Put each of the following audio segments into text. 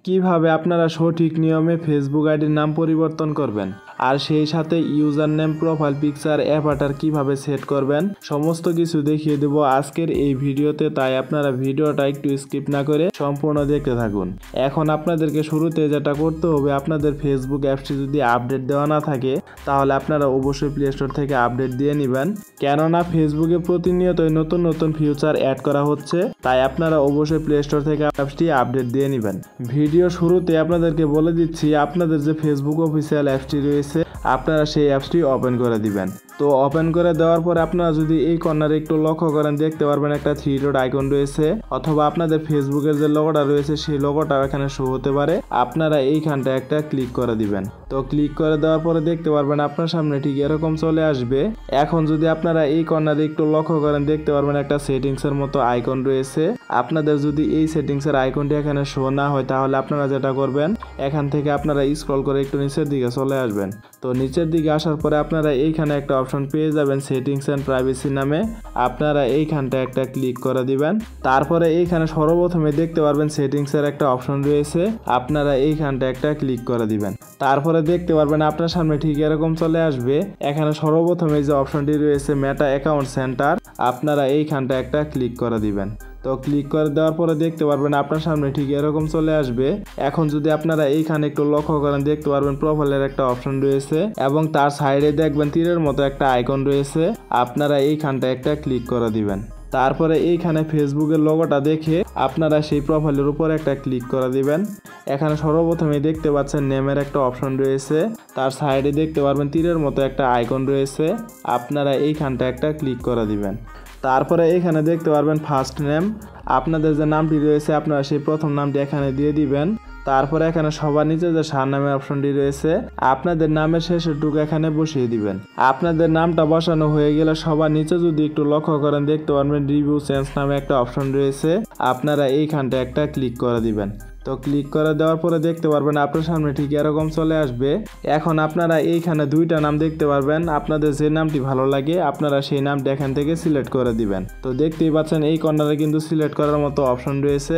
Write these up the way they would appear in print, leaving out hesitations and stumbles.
কিভাবে আপনারা সঠিক নিয়মে ফেসবুক আইডির নাম পরিবর্তন করবেন আর সেই সাথে user name, profile picture, Avatar কিভাবে সেট করবেন সমস্ত কিছু দেখিয়ে দেব আজকের এই ভিডিওতে। তাই আপনারা ভিডিওটা একটু স্কিপ না করে সম্পূর্ণ দেখতে থাকুন। এখন আপনাদেরকে শুরুতে যেটা করতে হবে, আপনাদের ফেসবুক অ্যাপসটি যদি আপডেট দেওয়া না থাকে তাহলে আপনারা অবশ্যই প্লে স্টোর থেকে আপডেট দিয়ে নেবেন, কেননা ফেসবুকে প্রতিনিয়তই নতুন নতুন ফিচার অ্যাড করা হচ্ছে। তাই আপনারা অবশ্যই প্লে স্টোর থেকে অ্যাপসটি আপডেট দিয়ে নেবেন। ভিডিও শুরুতে আপনাদেরকে বলে দিচ্ছি, আপনাদের যে ফেসবুক অফিসিয়াল অ্যাপসটি রয়েছে আপনারা সেই অ্যাপসটি ওপেন করে দিবেন। তো ওপেন করে দেওয়ার পরে আপনারা যদি এই কর্নারে একটু লক্ষ্য করেন, দেখতে পারবেন একটা 3 ডট আইকন রয়েছে, অথবা আপনাদের ফেসবুকের যে লোগোটা রয়েছে সেই লোগোটাও এখানে শো হতে পারে। আপনারা এইখানটা একটা ক্লিক করে দিবেন। তো ক্লিক করে দেওয়ার পরে দেখতে পারবেন আপনার সামনে ঠিক এরকম চলে আসবে। এখন যদি আপনারা এই কর্নারে একটু লক্ষ্য করেন, দেখতে পারবেন একটা সেটিংসের মতো আইকন রয়েছে। আপনাদের যদি এই সেটিংসের আইকনটি এখানে শো না হয় তাহলে আপনারা যেটা করবেন, এখান থেকে আপনারা স্ক্রল করে একটু নিচের দিকে চলে আসবেন। তো নিচের দিকে আসার পরে আপনারা এইখানে একটা অপশন পেয়ে যাবেন সেটিংস এন্ড প্রাইভেসি নামে। আপনারা এইখানটা একটা ক্লিক করে দিবেন। তারপরে এইখানে সর্বপ্রথমে দেখতে পারবেন সেটিংস এর একটা অপশন রয়েছে, আপনারা এইখানটা একটা ক্লিক করে দিবেন। তারপরে দেখতে পারবেন আপনার সামনে ঠিক এরকম চলে আসবে। এখানে সর্বপ্রথমে যে অপশনটি রয়েছে মেটা অ্যাকাউন্ট সেন্টার, আপনারা এইখানটা একটা ক্লিক করে দিবেন। তো ক্লিক করে দেওয়ার পরে দেখতে পারবেন আপনার সামনে ঠিক এরকম চলে আসবে। এখন যদি আপনারা এইখানে একটু লক্ষ্য করেন, দেখতে পারবেন প্রোফাইলের একটা অপশন রয়েছে এবং তার সাইডে দেখবেন তীরের মতো একটা আইকন রয়েছে, আপনারা এইখানটা একটা ক্লিক করে দিবেন। তারপরে এইখানে ফেসবুকের লোগোটা দেখে আপনারা সেই প্রোফাইলের উপর একটা ক্লিক করে দিবেন। এখানে সর্বপ্রথমে দেখতে পাচ্ছেন নেমের একটা অপশন রয়েছে, তার সাইডে দেখতে পারবেন তীরের মতো একটা আইকন রয়েছে, আপনারা এইখানটা একটা ক্লিক করে দিবেন। তারপরে এখানে দেখতে পারবেন ফার্স্ট নেম, আপনাদের যে নামটি রয়েছে আপনারা সেই প্রথম নামটি এখানে দিয়ে দিবেন। তারপরে এখানে সবার নিচে যে সারনামের অপশনটি রয়েছে আপনাদের নামের শেষের টুকু এখানে বসিয়ে দিবেন। আপনাদের নামটা বসানো হয়ে গেলে সবার নিচে যদি একটু লক্ষ্য করেন, দেখতে পারবেন রিভিউ চেঞ্জ নামে একটা অপশন রয়েছে, আপনারা এইখানটা একটা ক্লিক করে দিবেন। তো ক্লিক করে দেওয়ার পরে দেখতে পারবেন আপনার সামনে ঠিক এরকম চলে আসবে। এখন আপনারা এইখানে দুইটা নাম দেখতে পারবেন, আপনাদের যে নামটি ভালো লাগে আপনারা সেই নামটি এখান থেকে সিলেক্ট করে দিবেন। তো দেখতেই পাচ্ছেন এই কর্নারে কিন্তু সিলেক্ট করার মতো অপশন রয়েছে,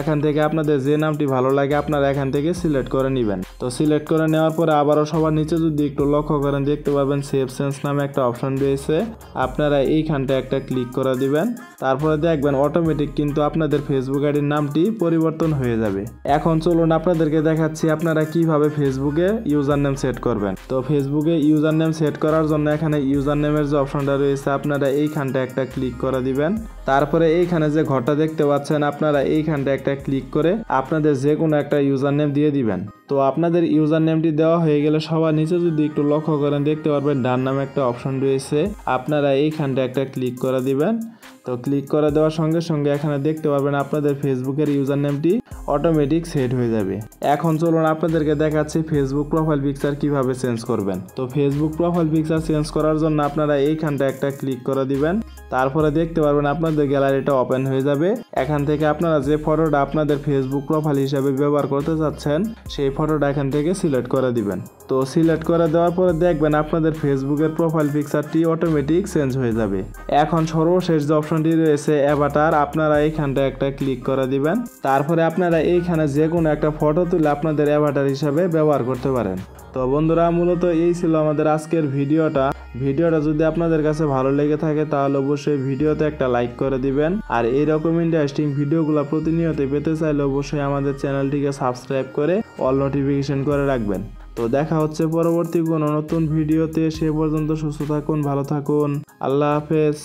এখান থেকে আপনাদের যে নামটি ভালো লাগে আপনারা এখান থেকে সিলেক্ট করে নেবেন। তো সিলেক্ট করে নেওয়ার পরে আবারও সবার নিচে যদি একটু লক্ষ্য করেন, দেখতে পাবেন সেভ চেঞ্জ নামে একটা অপশন রয়েছে, আপনারা এইখানটা একটা ক্লিক করে দিবেন। তারপরে দেখবেন অটোমেটিক কিন্তু আপনাদের ফেসবুক আইডির নামটি পরিবর্তন হয়ে যাবে। এখন চলুন আপনাদেরকে দেখাচ্ছি আপনারা কিভাবে ফেসবুকে ইউজার নেম সেট করবেন। তো ফেসবুকে ইউজার নেম সেট করার জন্য এখানে ইউজার নেমের যে অপশনটা রয়েছে আপনারা এইখানটা একটা ক্লিক করে দিবেন। তারপরে এইখানে যে ঘরটা দেখতে পাচ্ছেন আপনারা এইখানটা একটা ক্লিক করে আপনাদের যে কোনো একটা ইউজার নেম দিয়ে দিবেন। তো আপনাদের ইউজার নেমটি দেওয়া হয়ে গেলে সবার নিচে যদি একটু লক্ষ্য করেন, দেখতে পারবেন ডান নামে একটা অপশন রয়েছে, আপনারা এইখানটা একটা ক্লিক করে দিবেন। তো ক্লিক করে দেওয়ার সঙ্গে সঙ্গে এখানে দেখতে পারবেন আপনাদের ফেসবুকের ইউজার নেমটি অটোমেটিক সেট হয়ে যাবে। এখন চলুন আপনাদেরকে দেখাচ্ছি ফেসবুক প্রোফাইল পিকচার কিভাবে চেঞ্জ করবেন। তো ফেসবুক প্রোফাইল পিকচার চেঞ্জ করার জন্য আপনারা এইখানটা একটা ক্লিক করে দিবেন। তারপরে দেখতে পারবেন আপনাদের গ্যালারিটা ওপেন হয়ে যাবে। এখান থেকে আপনারা যে ফটোটা আপনাদের ফেসবুক প্রোফাইল হিসেবে ব্যবহার করতে চাচ্ছেন সেই ফটোটা এখান থেকে সিলেক্ট করে দিবেন। তো সিলেক্ট করে দেওয়ার পরে দেখবেন আপনাদের ফেসবুকের প্রোফাইল পিকচারটি অটোমেটিক চেঞ্জ হয়ে যাবে। এখন সর্বশেষ যে অপশনটি রয়েছে অ্যাভাটার, আপনারা এইখানটা একটা ক্লিক করে দিবেন। তারপরে আপনারা এইখানে যে কোনো একটা ফটো তুলে আপনাদের অ্যাভাটার হিসাবে ব্যবহার করতে পারেন। তো বন্ধুরা, মূলত এই ছিল আমাদের আজকের ভিডিওটা যদি আপনাদের কাছে ভালো লেগে থাকে তাহলে অবশ্যই ভিডিওতে একটা লাইক করে দিবেন। আর এইরকম ইন্টারেস্টিং ভিডিওগুলো প্রতিনিয়ত পেতে চাইলে অবশ্যই আমাদের চ্যানেলটিকে সাবস্ক্রাইব করে অল নোটিফিকেশন করে রাখবেন। তো দেখা হচ্ছে পরবর্তী কোনো নতুন ভিডিওতে। সে পর্যন্ত সুস্থ থাকুন, ভালো থাকুন, আল্লাহ হাফেজ।